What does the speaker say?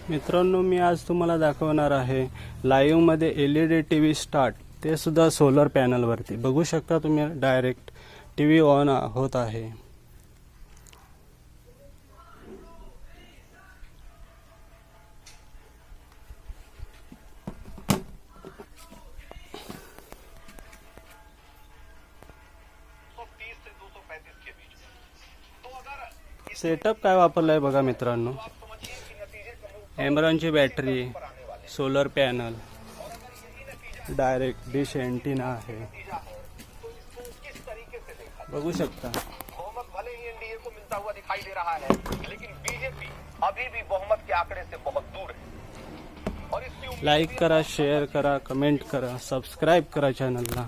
मित्रांनो, मी आज तुम्हाला दाखवणार आहे लाईव्ह मध्ये LED टीव्ही स्टार्ट, ते सुद्धा सोलर पॅनल वरती बघू शकता तुम्ही. डायरेक्ट टीव्ही ऑन होत आहे. सेटअप काय वापरलाय बघा मित्रांनो. एमरॉनची battery, solar panel, direct dish antenna आहे, बघू शकता. बहुमत भले ही एनडीए को मिलता हुआ दिखाई दे रहा है, लेकिन बीजेपी अभी भी बहुमत के आंकड़े से बहुत दूर है. और इसकी लाईक करा, शेअर करा, कमेंट करा, सबस्क्राईब करा चॅनलला.